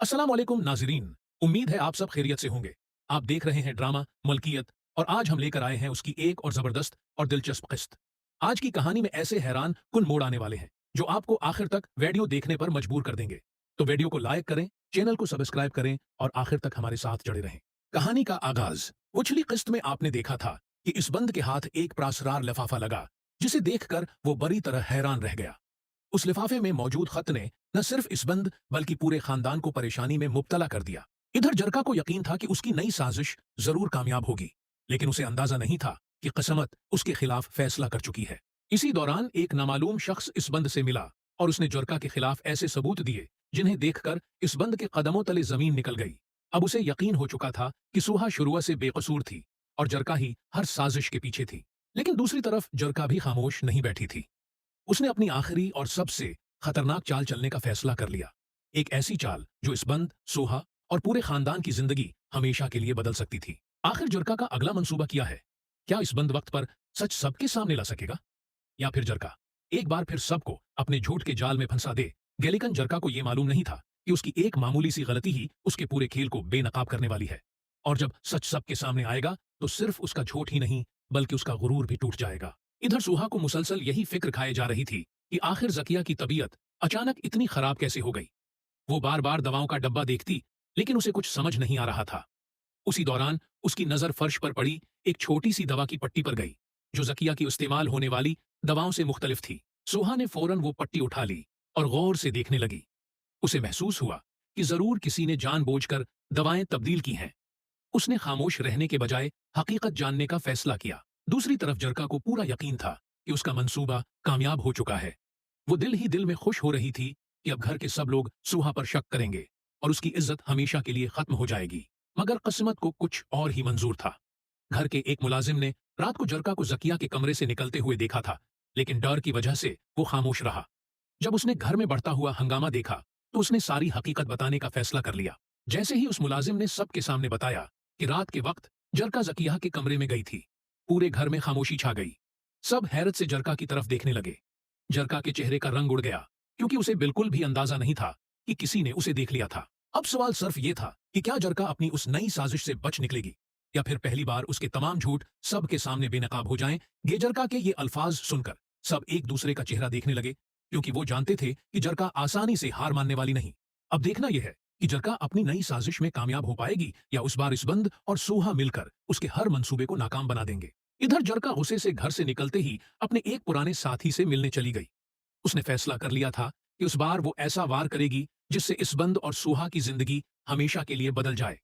अस्सलाम वालेकुम नाज़रीन। उम्मीद है आप सब खैरियत से होंगे। आप देख रहे हैं ड्रामा मलकियत और आज हम लेकर आए हैं उसकी एक और ज़बरदस्त और दिलचस्प किस्त। आज की कहानी में ऐसे हैरान कुन मोड़ आने वाले हैं जो आपको आखिर तक वीडियो देखने पर मजबूर कर देंगे। तो वीडियो को लाइक करें, चैनल को सब्सक्राइब करें और आखिर तक हमारे साथ जुड़े रहें। कहानी का आगाज। पिछली किस्त में आपने देखा था कि इस बंद के हाथ एक प्रासरार लिफाफा लगा, जिसे देखकर वो बड़ी तरह हैरान रह गया। उस लिफाफे में मौजूद खत ने न सिर्फ इस बंद बल्कि पूरे खानदान को परेशानी में मुब्तला कर दिया। इधर जरका को यकीन था कि उसकी नई साजिश जरूर कामयाब होगी, लेकिन उसे अंदाजा नहीं था कि किस्मत उसके खिलाफ फैसला कर चुकी है। इसी दौरान एक नामालूम शख्स इस बंद से मिला और उसने जरका के खिलाफ ऐसे सबूत दिए जिन्हें देखकर इस बंद के कदमों तले जमीन निकल गई। अब उसे यकीन हो चुका था कि सुहा शुरू से बेकसूर थी और जरका ही हर साजिश के पीछे थी। लेकिन दूसरी तरफ जरका भी खामोश नहीं बैठी थी। उसने अपनी आखिरी और सबसे खतरनाक चाल चलने का फैसला कर लिया। एक ऐसी चाल जो इस बंद, सोहा और पूरे खानदान की जिंदगी हमेशा के लिए बदल सकती थी। आखिर जरका का अगला मंसूबा क्या है? क्या इस बंद वक्त पर सच सबके सामने ला सकेगा, या फिर जरका एक बार फिर सबको अपने झूठ के जाल में फंसा दे? गेलिकन जरका को यह मालूम नहीं था कि उसकी एक मामूली सी गलती ही उसके पूरे खेल को बेनकाब करने वाली है। और जब सच सबके सामने आएगा तो सिर्फ उसका झूठ ही नहीं बल्कि उसका गुरूर भी टूट जाएगा। इधर सुहा को मुसलसल यही फिक्र खाए जा रही थी कि आखिर जकिया की तबीयत अचानक इतनी खराब कैसे हो गई। वो बार बार दवाओं का डब्बा देखती, लेकिन उसे कुछ समझ नहीं आ रहा था। उसी दौरान उसकी नजर फर्श पर पड़ी एक छोटी सी दवा की पट्टी पर गई, जो जकिया की इस्तेमाल होने वाली दवाओं से मुख्तलिफ थी। सुहा ने फौरन वो पट्टी उठा ली और गौर से देखने लगी। उसे महसूस हुआ कि जरूर किसी ने जानबूझकर दवाएं तब्दील की हैं। उसने खामोश रहने के बजाय हकीकत जानने का फैसला किया। दूसरी तरफ जरका को पूरा यकीन था कि उसका मंसूबा कामयाब हो चुका है। वो दिल ही दिल में खुश हो रही थी कि अब घर के सब लोग सुहा पर शक करेंगे और उसकी इज्जत हमेशा के लिए खत्म हो जाएगी। मगर किस्मत को कुछ और ही मंजूर था। घर के एक मुलाजिम ने रात को जरका को जकिया के कमरे से निकलते हुए देखा था, लेकिन डर की वजह से वो खामोश रहा। जब उसने घर में बढ़ता हुआ हंगामा देखा तो उसने सारी हकीकत बताने का फैसला कर लिया। जैसे ही उस मुलाजिम ने सबके सामने बताया कि रात के वक्त जरका जकिया के कमरे में गई थी, पूरे घर में खामोशी छा गई। सब हैरत से जरका की तरफ देखने लगे। जरका के चेहरे का रंग उड़ गया, क्योंकि उसे बिल्कुल भी अंदाजा नहीं था कि किसी ने उसे देख लिया था। अब सवाल सिर्फ ये था कि क्या जरका अपनी उस नई साजिश से बच निकलेगी, या फिर पहली बार उसके तमाम झूठ सबके सामने बेनकाब हो जाएं। जरका के ये अल्फाज सुनकर सब एक दूसरे का चेहरा देखने लगे, क्योंकि वो जानते थे कि जरका आसानी से हार मानने वाली नहीं। अब देखना यह है कि जरका अपनी नई साजिश में कामयाब हो पाएगी या उस बार इस बंद और सोहा मिलकर उसके हर मंसूबे को नाकाम बना देंगे। इधर जरका गुस्से से घर से निकलते ही अपने एक पुराने साथी से मिलने चली गई। उसने फैसला कर लिया था कि उस बार वो ऐसा वार करेगी जिससे इस बंद और सोहा की जिंदगी हमेशा के लिए बदल जाए।